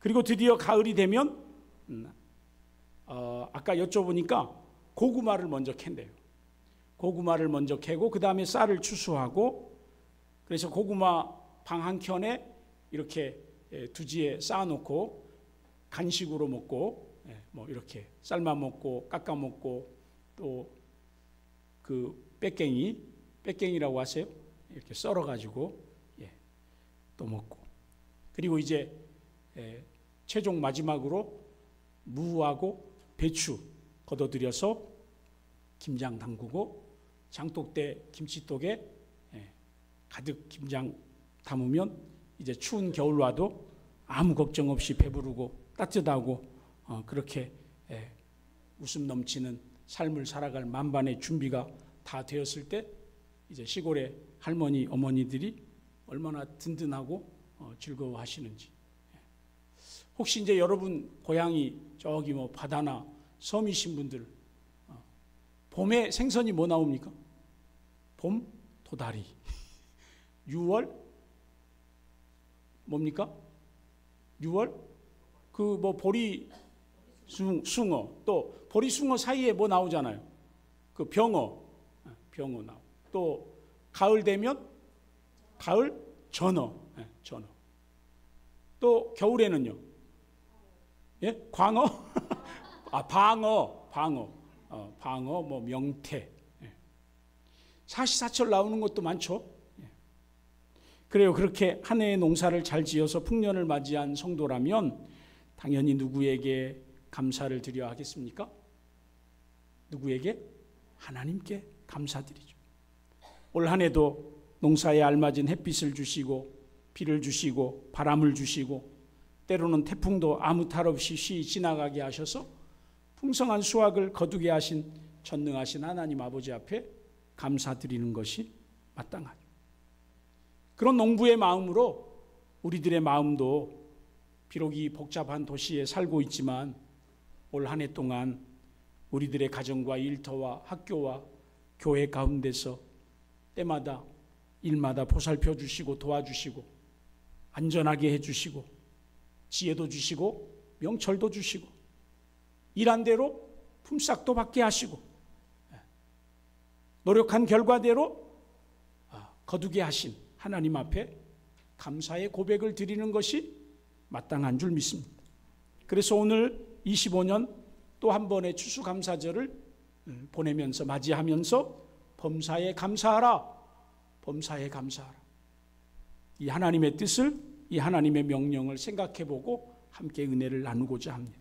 그리고 드디어 가을이 되면 아까 여쭤보니까 고구마를 먼저 캔대요. 고구마를 먼저 캐고 그 다음에 쌀을 추수하고, 그래서 고구마 방 한 켠에 이렇게 두지에 쌓아놓고 간식으로 먹고, 뭐 이렇게 삶아 먹고 깎아 먹고, 또 그 빽갱이라고 하세요? 이렇게 썰어가지고 또 먹고, 그리고 이제 최종 마지막으로 무하고 배추 걷어들여서 김장 담그고, 장독대 김치독에 가득 김장 담으면 이제 추운 겨울 와도 아무 걱정 없이 배부르고 따뜻하고 그렇게 웃음 넘치는 삶을 살아갈 만반의 준비가 다 되었을 때, 이제 시골의 할머니 어머니들이 얼마나 든든하고 즐거워하시는지. 혹시 이제 여러분 고향이 저기 뭐 바다나 섬이신 분들, 봄에 생선이 뭐 나옵니까? 봄 도다리. 6월 뭡니까? 6월 그 뭐 보리 숭어, 또 보리 숭어 사이에 뭐 나오잖아요. 그 병어 나오고, 또 가을 되면 가을 전어. 또 겨울에는요, 광어, 방어, 뭐 명태, 사시사철 나오는 것도 많죠. 그래요. 그렇게 한 해의 농사를 잘 지어서 풍년을 맞이한 성도라면 당연히 누구에게 감사를 드려야 하겠습니까? 누구에게? 하나님께 감사드리죠. 올 한 해도 농사에 알맞은 햇빛을 주시고 비를 주시고 바람을 주시고 때로는 태풍도 아무 탈 없이 쉬이 지나가게 하셔서 풍성한 수확을 거두게 하신 전능하신 하나님 아버지 앞에 감사드리는 것이 마땅하죠. 그런 농부의 마음으로 우리들의 마음도 비록 이 복잡한 도시에 살고 있지만 올 한 해 동안 우리들의 가정과 일터와 학교와 교회 가운데서 때마다 일마다 보살펴 주시고 도와주시고 안전하게 해주시고 지혜도 주시고 명철도 주시고 일한 대로 품삯도 받게 하시고 노력한 결과대로 거두게 하신 하나님 앞에 감사의 고백을 드리는 것이 마땅한 줄 믿습니다. 그래서 오늘 25년 또 한 번의 추수감사절을 보내면서 맞이하면서 범사에 감사하라, 범사에 감사하라, 이 하나님의 뜻을, 이 하나님의 명령을 생각해보고 함께 은혜를 나누고자 합니다.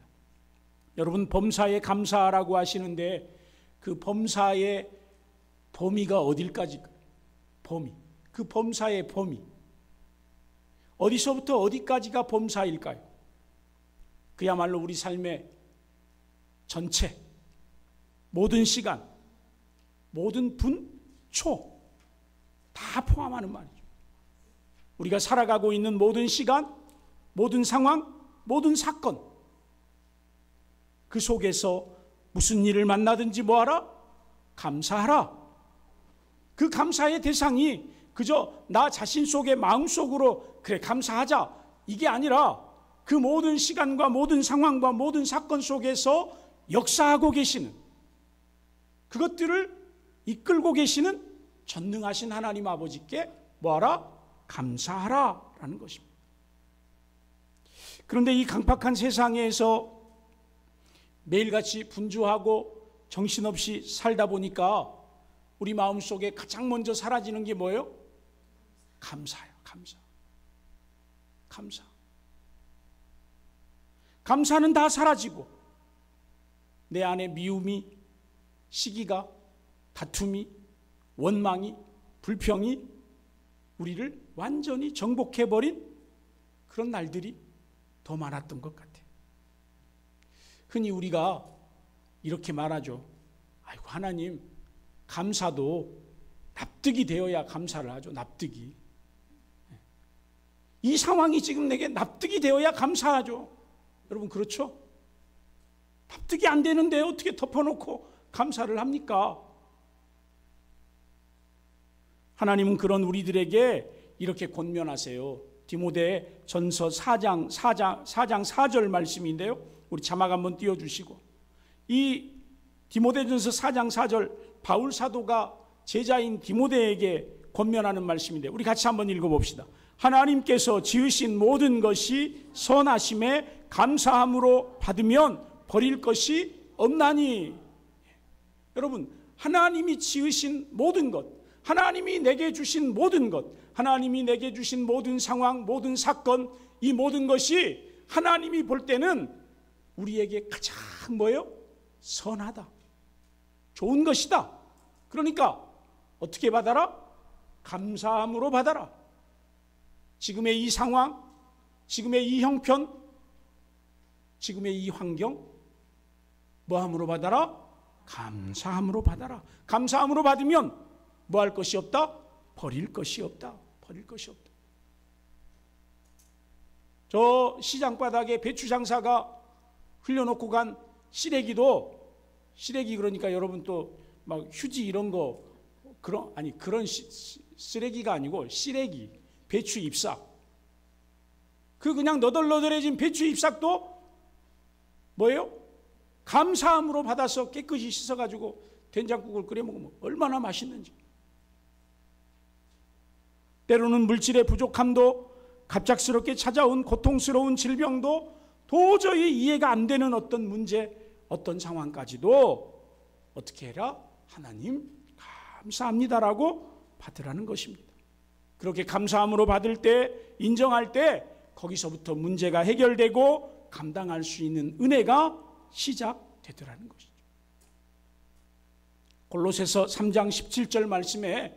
여러분, 범사에 감사하라고 하시는데 그 범사의 범위가 어딜까지일까요? 범위, 그 범사의 범위 어디서부터 어디까지가 범사일까요? 그야말로 우리 삶의 전체, 모든 시간, 모든 분, 초 다 포함하는 말이죠. 우리가 살아가고 있는 모든 시간, 모든 상황, 모든 사건, 그 속에서 무슨 일을 만나든지 뭐하라? 감사하라. 그 감사의 대상이 그저 나 자신 속의 마음속으로 그래 감사하자 이게 아니라 그 모든 시간과 모든 상황과 모든 사건 속에서 역사하고 계시는, 그것들을 이끌고 계시는 전능하신 하나님 아버지께 뭐하라? 감사하라 라는 것입니다. 그런데 이 강팍한 세상에서 매일같이 분주하고 정신없이 살다 보니까 우리 마음속에 가장 먼저 사라지는 게 뭐예요? 감사예요. 감사. 감사는 다 사라지고 내 안에 미움이, 시기가, 다툼이, 원망이, 불평이 우리를 완전히 정복해버린 그런 날들이 더 많았던 것 같아요. 흔히 우리가 이렇게 말하죠. 아이고 하나님, 감사도 납득이 되어야 감사를 하죠. 납득이. 이 상황이 지금 내게 납득이 되어야 감사하죠. 여러분 그렇죠? 납득이 안 되는데 어떻게 덮어놓고 감사를 합니까? 하나님은 그런 우리들에게 이렇게 권면하세요. 디모데 전서 4장 4절 말씀인데요. 우리 자막 한번 띄워주시고, 이 디모데전서 4장 4절 바울 사도가 제자인 디모데에게 권면하는 말씀인데 우리 같이 한번 읽어봅시다. 하나님께서 지으신 모든 것이 선하심에 감사함으로 받으면 버릴 것이 없나니. 여러분, 하나님이 지으신 모든 것, 하나님이 내게 주신 모든 것, 하나님이 내게 주신 모든 상황, 모든 사건, 이 모든 것이 하나님이 볼 때는 우리에게 가장 뭐예요? 선하다, 좋은 것이다. 그러니까 어떻게 받아라? 감사함으로 받아라. 지금의 이 상황, 지금의 이 형편, 지금의 이 환경, 뭐함으로 받아라? 감사함으로 받아라. 감사함으로 받으면 뭐 할 것이 없다? 버릴 것이 없다. 버릴 것이 없다. 저 시장 바닥에 배추 장사가 흘려놓고 간 시래기도, 시래기 그러니까 여러분 또 막 휴지 이런 거, 그런 쓰레기가 아니고 시래기, 배추 잎삭. 그 그냥 너덜너덜해진 배추 잎삭도 뭐예요? 감사함으로 받아서 깨끗이 씻어가지고 된장국을 끓여 먹으면 얼마나 맛있는지. 때로는 물질의 부족함도, 갑작스럽게 찾아온 고통스러운 질병도, 도저히 이해가 안 되는 어떤 문제, 어떤 상황까지도 어떻게 해라? 하나님 감사합니다라고 받으라는 것입니다. 그렇게 감사함으로 받을 때, 인정할 때 거기서부터 문제가 해결되고 감당할 수 있는 은혜가 시작되더라는 것이죠. 골로새서 3장 17절 말씀에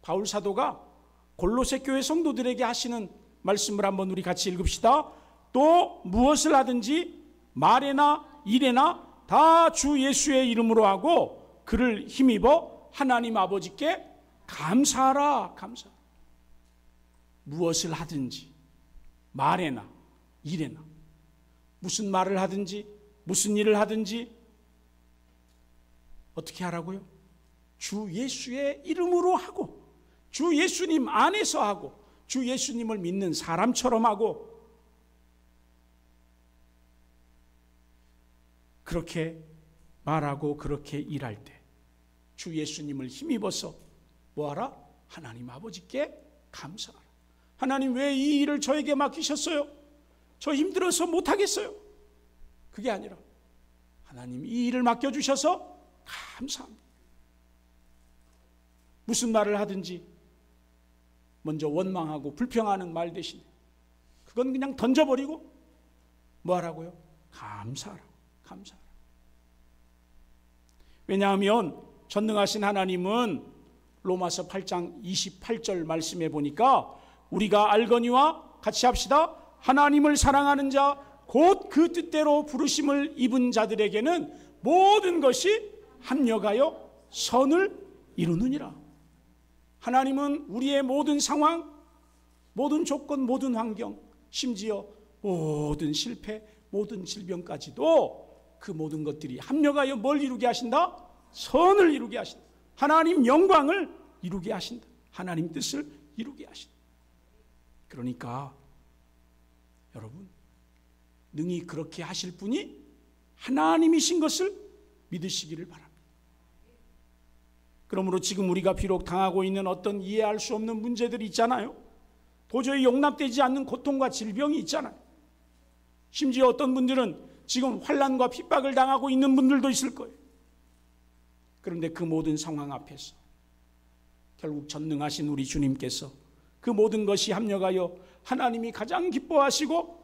바울 사도가 골로새 교회 성도들에게 하시는 말씀을 한번 우리 같이 읽읍시다. 또 무엇을 하든지 말에나 일에나 다 주 예수의 이름으로 하고 그를 힘입어 하나님 아버지께 감사하라. 감사하라. 무엇을 하든지 말에나 일에나, 무슨 말을 하든지 무슨 일을 하든지 어떻게 하라고요? 주 예수의 이름으로 하고, 주 예수님 안에서 하고, 주 예수님을 믿는 사람처럼 하고, 그렇게 말하고 그렇게 일할 때 주 예수님을 힘입어서 뭐하라? 하나님 아버지께 감사하라. 하나님 왜 이 일을 저에게 맡기셨어요? 저 힘들어서 못하겠어요. 그게 아니라 하나님 이 일을 맡겨주셔서 감사합니다. 무슨 말을 하든지 먼저 원망하고 불평하는 말 대신에 그건 그냥 던져버리고 뭐 하라고요? 감사하라. 감사하라. 왜냐하면 전능하신 하나님은 로마서 8장 28절 말씀해 보니까 우리가 알거니와 같이 합시다. 하나님을 사랑하는 자 곧 그 뜻대로 부르심을 입은 자들에게는 모든 것이 합력하여 선을 이루느니라. 하나님은 우리의 모든 상황, 모든 조건, 모든 환경, 심지어 모든 실패, 모든 질병까지도 그 모든 것들이 합력하여 뭘 이루게 하신다? 선을 이루게 하신다. 하나님 영광을 이루게 하신다. 하나님 뜻을 이루게 하신다. 그러니까 여러분, 능히 그렇게 하실 분이 하나님이신 것을 믿으시기를 바랍니다. 그러므로 지금 우리가 비록 당하고 있는 어떤 이해할 수 없는 문제들이 있잖아요. 도저히 용납되지 않는 고통과 질병이 있잖아요. 심지어 어떤 분들은 지금 환난과 핍박을 당하고 있는 분들도 있을 거예요. 그런데 그 모든 상황 앞에서 결국 전능하신 우리 주님께서 그 모든 것이 합력하여 하나님이 가장 기뻐하시고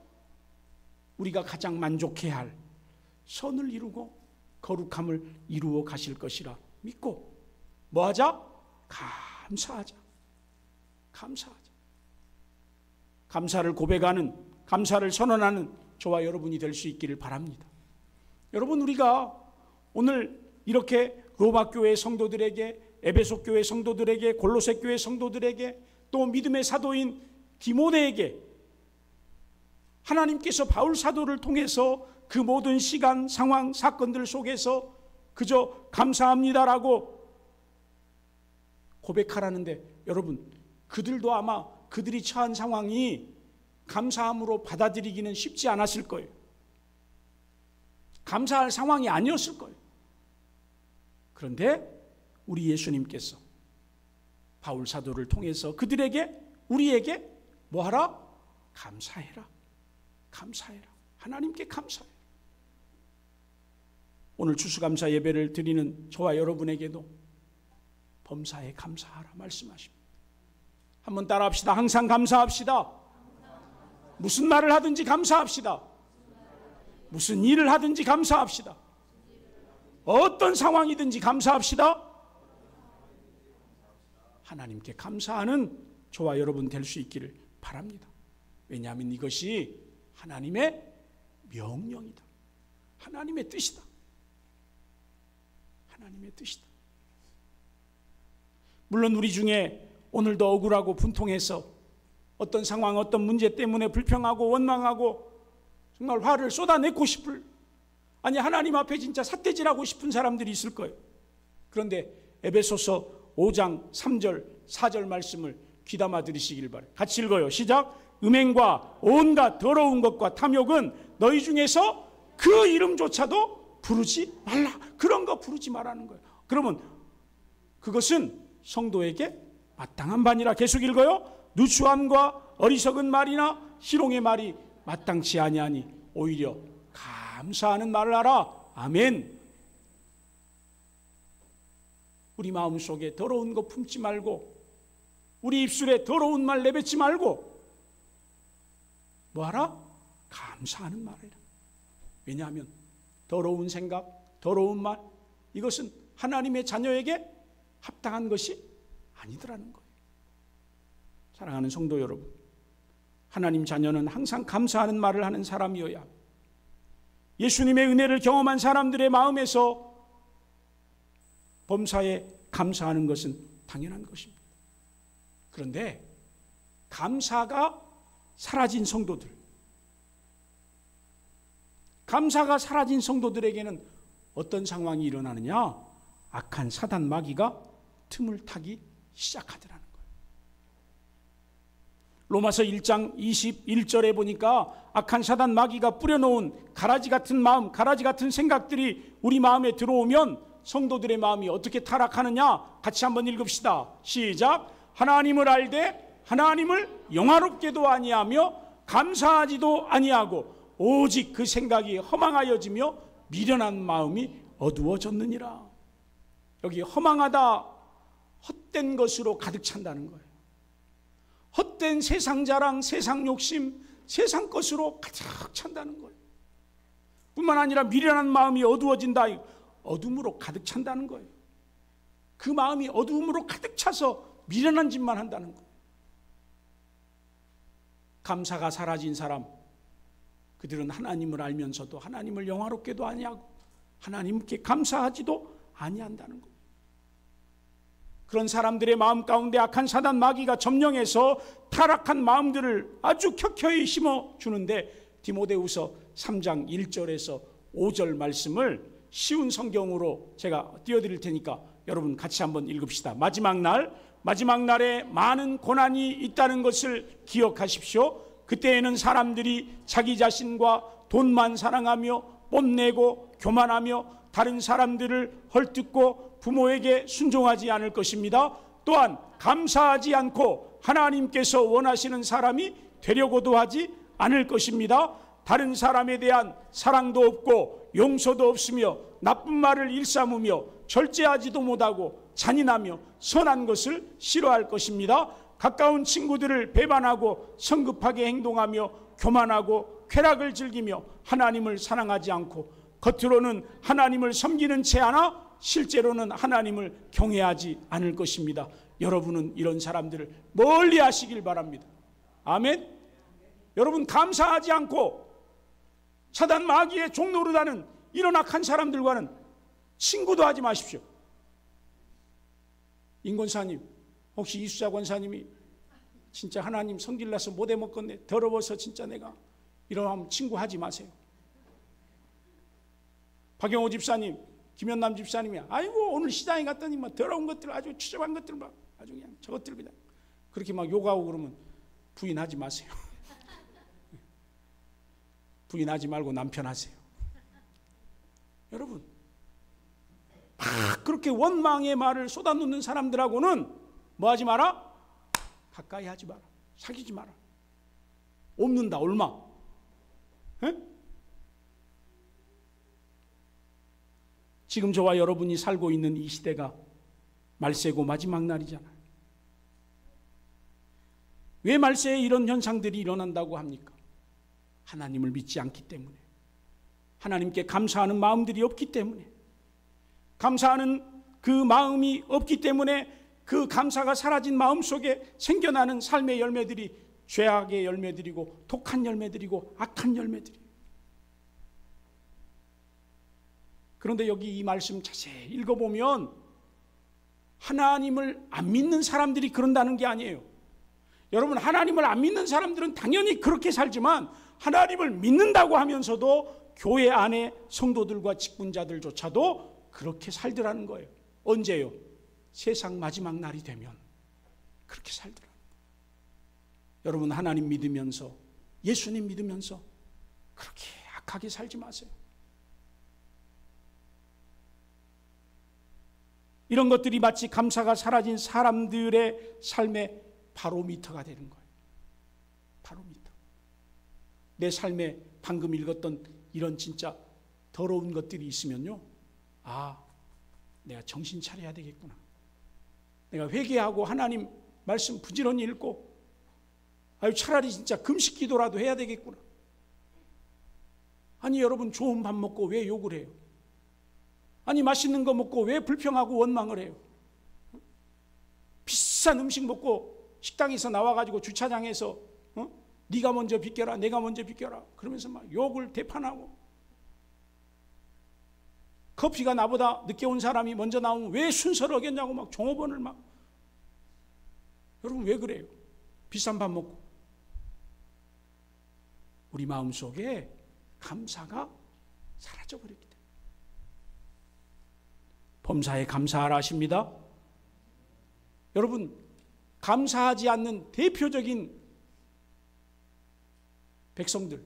우리가 가장 만족해야 할 선을 이루고 거룩함을 이루어 가실 것이라 믿고 뭐하자? 감사하자. 감사하자. 감사를 고백하는, 감사를 선언하는 저와 여러분이 될 수 있기를 바랍니다. 여러분, 우리가 오늘 이렇게 로마 교회 성도들에게, 에베소 교회 성도들에게, 골로새 교회 성도들에게, 또 믿음의 사도인 디모데에게 하나님께서 바울 사도를 통해서 그 모든 시간, 상황, 사건들 속에서 그저 감사합니다라고 고백하라는데, 여러분, 그들도 아마 그들이 처한 상황이 감사함으로 받아들이기는 쉽지 않았을 거예요. 감사할 상황이 아니었을 거예요. 그런데 우리 예수님께서 바울 사도를 통해서 우리에게 뭐하라? 감사해라. 감사해라. 하나님께 감사해라. 오늘 추수감사 예배를 드리는 저와 여러분에게도 범사에 감사하라 말씀하십니다. 한번 따라합시다. 항상 감사합시다. 무슨 말을 하든지 감사합시다. 무슨 일을 하든지 감사합시다. 어떤 상황이든지 감사합시다. 하나님께 감사하는 저와 여러분 될 수 있기를 바랍니다. 왜냐하면 이것이 하나님의 명령이다. 하나님의 뜻이다. 하나님의 뜻이다. 물론 우리 중에 오늘도 억울하고 분통해서 어떤 상황, 어떤 문제 때문에 불평하고 원망하고 정말 화를 쏟아내고 싶을, 아니 하나님 앞에 진짜 삿대질하고 싶은 사람들이 있을 거예요. 그런데 에베소서 5장 3절 4절 말씀을 귀담아 들으시길 바라요. 같이 읽어요. 시작. 음행과 온갖 더러운 것과 탐욕은 너희 중에서 그 이름조차도 부르지 말라. 그런 거 부르지 말라는 거예요. 그러면 그것은 성도에게 마땅한 바니라. 계속 읽어요. 누추함과 어리석은 말이나 희롱의 말이 마땅치 아니하니 오히려 감사하는 말을 하라. 아멘. 우리 마음속에 더러운 거 품지 말고, 우리 입술에 더러운 말 내뱉지 말고 뭐하라? 감사하는 말이라. 왜냐하면 더러운 생각, 더러운 말, 이것은 하나님의 자녀에게 합당한 것이 아니더라는 거예요. 사랑하는 성도 여러분, 하나님 자녀는 항상 감사하는 말을 하는 사람이어야 합니다. 예수님의 은혜를 경험한 사람들의 마음에서 범사에 감사하는 것은 당연한 것입니다. 그런데 감사가 사라진 성도들, 감사가 사라진 성도들에게는 어떤 상황이 일어나느냐? 악한 사단 마귀가 틈을 타기 시작하더라는 거예요. 로마서 1장 21절에 보니까 악한 사단 마귀가 뿌려놓은 가라지 같은 마음, 가라지 같은 생각들이 우리 마음에 들어오면 성도들의 마음이 어떻게 타락하느냐? 같이 한번 읽읍시다. 시작. 하나님을 알되 하나님을 영화롭게도 아니하며 감사하지도 아니하고 오직 그 생각이 허망하여지며 미련한 마음이 어두워졌느니라. 여기 허망하다, 헛된 것으로 가득 찬다는 거예요. 헛된 세상 자랑, 세상 욕심, 세상 것으로 가득 찬다는 거예요. 뿐만 아니라 미련한 마음이 어두워진다, 어둠으로 가득 찬다는 거예요. 그 마음이 어두움으로 가득 차서 미련한 짓만 한다는 거예요. 감사가 사라진 사람, 그들은 하나님을 알면서도 하나님을 영화롭게도 아니하고 하나님께 감사하지도 아니한다는 거예요. 그런 사람들의 마음 가운데 악한 사단 마귀가 점령해서 타락한 마음들을 아주 켜켜이 심어주는데, 디모데후서 3장 1절에서 5절 말씀을 쉬운 성경으로 제가 띄워드릴 테니까 여러분 같이 한번 읽읍시다. 마지막 날에 많은 고난이 있다는 것을 기억하십시오. 그때에는 사람들이 자기 자신과 돈만 사랑하며 뽐내고 교만하며 다른 사람들을 헐뜯고 부모에게 순종하지 않을 것입니다. 또한 감사하지 않고 하나님께서 원하시는 사람이 되려고도 하지 않을 것입니다. 다른 사람에 대한 사랑도 없고 용서도 없으며 나쁜 말을 일삼으며 절제하지도 못하고 잔인하며 선한 것을 싫어할 것입니다. 가까운 친구들을 배반하고 성급하게 행동하며 교만하고 쾌락을 즐기며 하나님을 사랑하지 않고 겉으로는 하나님을 섬기는 채 하나 실제로는 하나님을 경외하지 않을 것입니다. 여러분은 이런 사람들을 멀리 하시길 바랍니다. 아멘. 여러분, 감사하지 않고 사단 마귀의 종노릇하는 이런 악한 사람들과는 친구도 하지 마십시오. 임 권사님, 혹시 이수자 권사님이 진짜 하나님 성질나서 못 해먹겠네, 더러워서 진짜 내가 이러면 친구하지 마세요. 박영호 집사님, 김현남 집사님이 아이고 오늘 시장에 갔더니 막 더러운 것들, 아주 추접한 것들 막 아주 그냥 저것들 그냥 그렇게 막 욕하고 그러면 부인하지 마세요. 부인하지 말고 남편 하세요. 여러분, 막 그렇게 원망의 말을 쏟아놓는 사람들하고는 뭐 하지 마라? 가까이 하지 마라. 사귀지 마라. 옮는다, 얼마? 에? 지금 저와 여러분이 살고 있는 이 시대가 말세고 마지막 날이잖아요. 왜 말세에 이런 현상들이 일어난다고 합니까? 하나님을 믿지 않기 때문에, 하나님께 감사하는 마음들이 없기 때문에, 감사하는 그 마음이 없기 때문에 그 감사가 사라진 마음 속에 생겨나는 삶의 열매들이 죄악의 열매들이고 독한 열매들이고 악한 열매들이에요. 그런데 여기 이 말씀 자세히 읽어보면 하나님을 안 믿는 사람들이 그런다는 게 아니에요. 여러분, 하나님을 안 믿는 사람들은 당연히 그렇게 살지만 하나님을 믿는다고 하면서도 교회 안에 성도들과 직분자들조차도 그렇게 살더라는 거예요. 언제요? 세상 마지막 날이 되면 그렇게 살더라는 거예요. 여러분, 하나님 믿으면서, 예수님 믿으면서 그렇게 악하게 살지 마세요. 이런 것들이 마치 감사가 사라진 사람들의 삶의 바로미터가 되는 거예요. 바로미터. 내 삶에 방금 읽었던 이런 진짜 더러운 것들이 있으면요, 아, 내가 정신 차려야 되겠구나. 내가 회개하고 하나님 말씀 부지런히 읽고, 아유, 차라리 진짜 금식 기도라도 해야 되겠구나. 아니, 여러분, 좋은 밥 먹고 왜 욕을 해요? 아니, 맛있는 거 먹고 왜 불평하고 원망을 해요? 비싼 음식 먹고 식당에서 나와가지고 주차장에서 네가 먼저 비켜라, 내가 먼저 비켜라 그러면서 막 욕을 대판하고, 커피가 나보다 늦게 온 사람이 먼저 나오면 왜 순서를 어겼냐고 막 종업원을 막. 여러분, 왜 그래요? 비싼 밥 먹고. 우리 마음속에 감사가 사라져버렸기 때문에. 범사에 감사하라 하십니다. 여러분, 감사하지 않는 대표적인 백성들,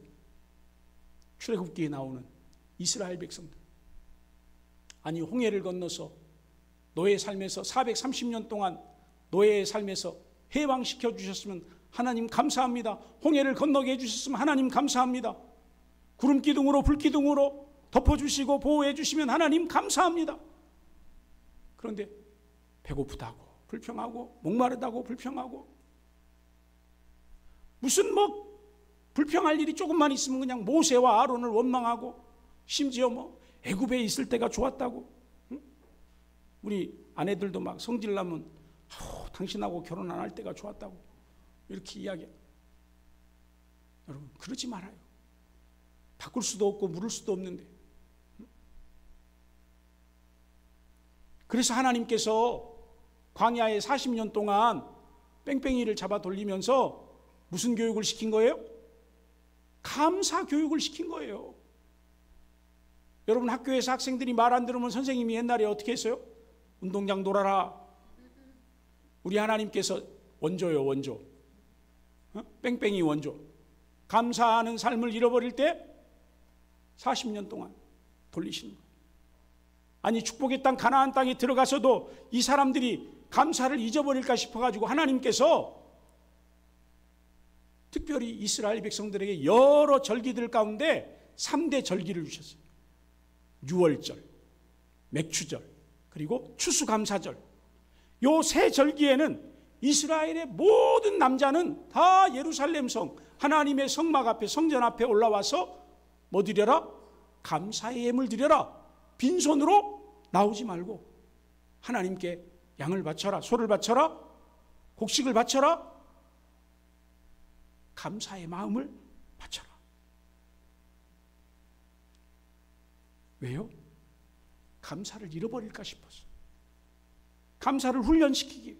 출애굽기에 나오는 이스라엘 백성들, 아니, 홍해를 건너서 노예 삶에서 430년 동안 노예의 삶에서 해방시켜 주셨으면 하나님 감사합니다. 홍해를 건너게 해주셨으면 하나님 감사합니다. 구름기둥으로 불기둥으로 덮어주시고 보호해 주시면 하나님 감사합니다. 그런데 배고프다고 불평하고 목마르다고 불평하고, 무슨 뭐 불평할 일이 조금만 있으면 그냥 모세와 아론을 원망하고, 심지어 뭐 애굽에 있을 때가 좋았다고. 응? 우리 아내들도 막 성질나면 당신하고 결혼 안 할 때가 좋았다고 이렇게 이야기해요. 여러분, 그러지 말아요. 바꿀 수도 없고 물을 수도 없는데. 그래서 하나님께서 광야에 40년 동안 뺑뺑이를 잡아 돌리면서 무슨 교육을 시킨 거예요? 감사 교육을 시킨 거예요. 여러분, 학교에서 학생들이 말 안 들으면 선생님이 옛날에 어떻게 했어요? 운동장 놀아라. 우리 하나님께서 원조요, 원조. 뺑뺑이 원조. 감사하는 삶을 잃어버릴 때 40년 동안 돌리시는 거예요. 아니, 축복의 땅 가나안 땅에 들어가서도 이 사람들이 감사를 잊어버릴까 싶어가지고 하나님께서 특별히 이스라엘 백성들에게 여러 절기들 가운데 3대 절기를 주셨어요. 유월절, 맥추절, 그리고 추수감사절. 요 세 절기에는 이스라엘의 모든 남자는 다 예루살렘 성, 하나님의 성막 앞에, 성전 앞에 올라와서 뭐 드려라? 감사의 예물 드려라. 빈손으로 나오지 말고 하나님께 양을 바쳐라, 소를 바쳐라, 곡식을 바쳐라, 감사의 마음을 바쳐라. 왜요? 감사를 잃어버릴까 싶어서. 감사를 훈련시키기.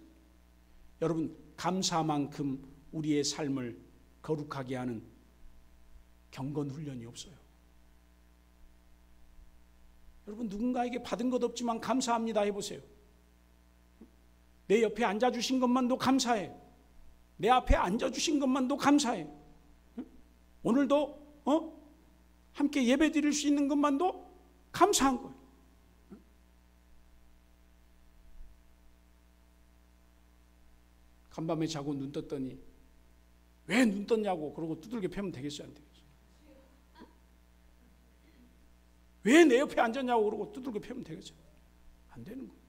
여러분, 감사만큼 우리의 삶을 거룩하게 하는 경건 훈련이 없어요. 여러분, 누군가에게 받은 것 없지만 감사합니다 해보세요. 내 옆에 앉아주신 것만도 감사해. 내 앞에 앉아주신 것만도 감사해. 오늘도 함께 예배 드릴 수 있는 것만도 감사한 거예요. 간밤에 자고 눈 떴더니 왜 눈 떴냐고 그러고 두들겨 패면 되겠어요, 안 되겠어요? 왜 내 옆에 앉았냐고 그러고 두들겨 패면 되겠어요? 안 되는 거예요.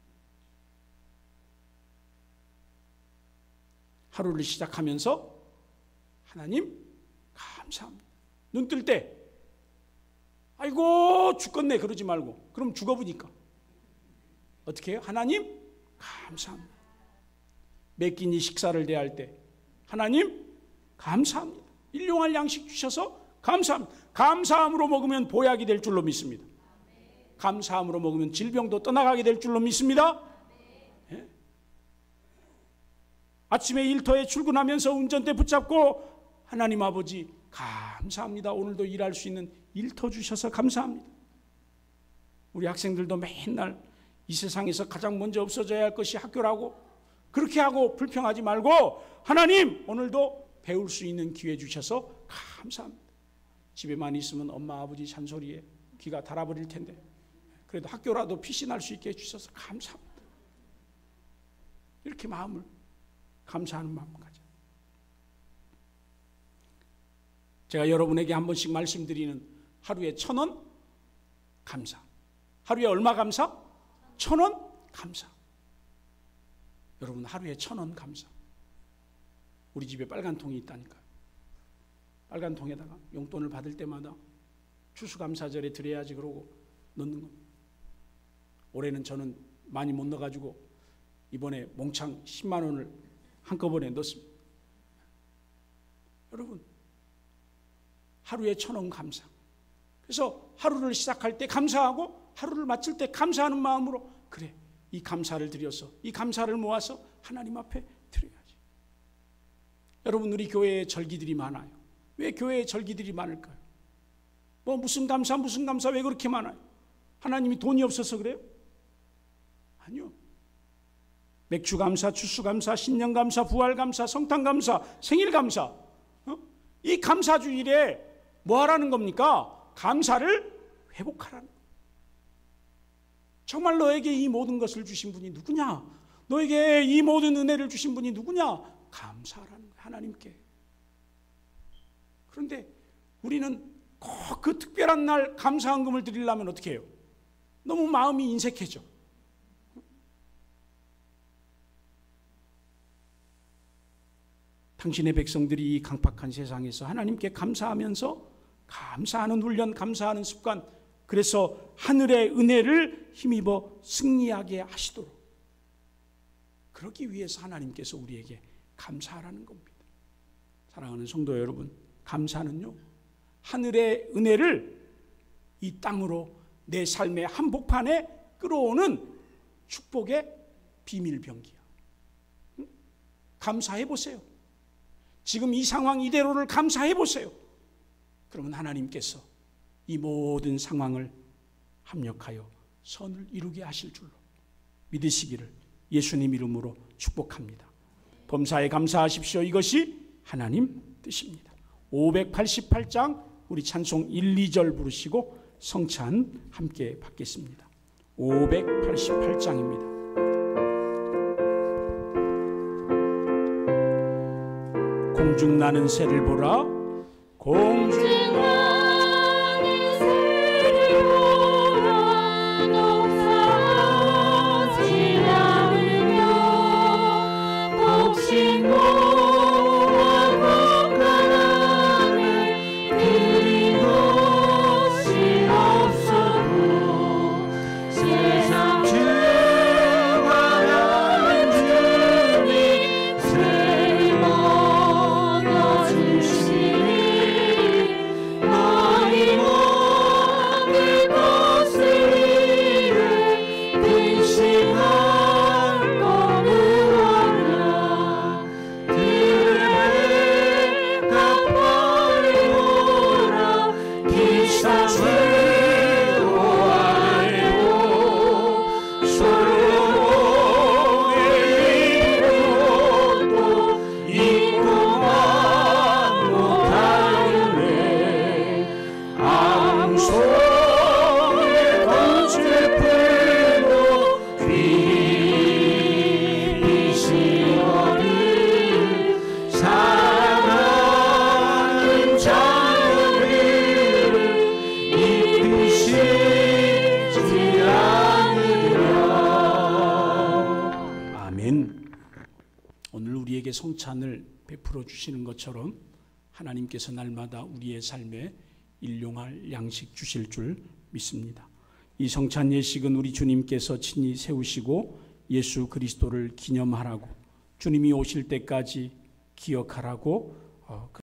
하루를 시작하면서 하나님 감사합니다. 눈 뜰 때 아이고 죽겠네 그러지 말고, 그럼 죽어보니까 어떻게 해요? 하나님 감사합니다. 매 끼니 식사를 대할 때 하나님 감사합니다. 일용할 양식 주셔서 감사합니다. 감사함으로 먹으면 보약이 될 줄로 믿습니다. 감사함으로 먹으면 질병도 떠나가게 될 줄로 믿습니다. 예? 아침에 일터에 출근하면서 운전대 붙잡고 하나님 아버지 감사합니다. 오늘도 일할 수 있는 일터 주셔서 감사합니다. 우리 학생들도 맨날 이 세상에서 가장 먼저 없어져야 할 것이 학교라고 그렇게 하고 불평하지 말고 하나님 오늘도 배울 수 있는 기회 주셔서 감사합니다. 집에만 있으면 엄마 아버지 잔소리에 귀가 달아버릴 텐데 그래도 학교라도 피신할 수 있게 해주셔서 감사합니다. 이렇게 마음을 감사하는 마음 가져. 제가 여러분에게 한 번씩 말씀드리는 하루에 1,000원 감사. 하루에 얼마 감사? 1,000원 감사. 여러분 하루에 1,000원 감사. 우리 집에 빨간 통이 있다니까요. 빨간 통에다가 용돈을 받을 때마다 추수감사절에 드려야지 그러고 넣는 겁니다. 올해는 저는 많이 못 넣어가지고 이번에 몽창 10만 원을 한꺼번에 넣었습니다. 여러분 하루에 1,000원 감사. 그래서 하루를 시작할 때 감사하고 하루를 마칠 때 감사하는 마음으로 그래 이 감사를 드려서 이 감사를 모아서 하나님 앞에 드려야지. 여러분 우리 교회에 절기들이 많아요. 왜 교회에 절기들이 많을까요? 뭐 무슨 감사 왜 그렇게 많아요? 하나님이 돈이 없어서 그래요? 아니요. 맥주 감사, 추수 감사, 신년 감사, 부활 감사, 성탄 감사, 생일 감사. 이 감사 주일에 뭐 하라는 겁니까? 감사를 회복하라는 거예요. 정말 너에게 이 모든 것을 주신 분이 누구냐? 너에게 이 모든 은혜를 주신 분이 누구냐? 감사하라는 거예요. 하나님께. 그런데 우리는 꼭 그 특별한 날 감사헌금을 드리려면 어떻게 해요? 너무 마음이 인색해져. 당신의 백성들이 이 강팍한 세상에서 하나님께 감사하면서 감사하는 훈련, 감사하는 습관, 그래서 하늘의 은혜를 힘입어 승리하게 하시도록 그러기 위해서 하나님께서 우리에게 감사하라는 겁니다. 사랑하는 성도 여러분, 감사는요 하늘의 은혜를 이 땅으로 내 삶의 한복판에 끌어오는 축복의 비밀병기야. 감사해 보세요. 지금 이 상황 이대로를 감사해 보세요. 그러면 하나님께서 이 모든 상황을 합력하여 선을 이루게 하실 줄로 믿으시기를 예수님 이름으로 축복합니다. 범사에 감사하십시오. 이것이 하나님 뜻입니다. 588장 우리 찬송 1, 2절 부르시고 성찬 함께 받겠습니다. 588장입니다. 공중 나는 새를 보라. 공중 나는 새를 보라. 녹사하지 않으며 복신고와 복한 안에 드린 것이 없어도 세상 주관하는 주님 새 먹여 주시니 너희 먹을 것을 위해 근심할 것을 하라. 들에 갚아리오라. 기사 죄도 아래도 솔로몬의 이름도 있고만 못하였네. 성소의 꽃을 풀고 빛이 어린 사랑하는 자녀를 이끄시지 않으랴. 아멘. 오늘 우리에게 성찬을 베풀어 주시는 것처럼 하나님께서 날마다 우리의 삶에 일용할 양식 주실 줄 믿습니다. 이 성찬 예식은 우리 주님께서 친히 세우시고 예수 그리스도를 기념하라고, 주님이 오실 때까지 기억하라고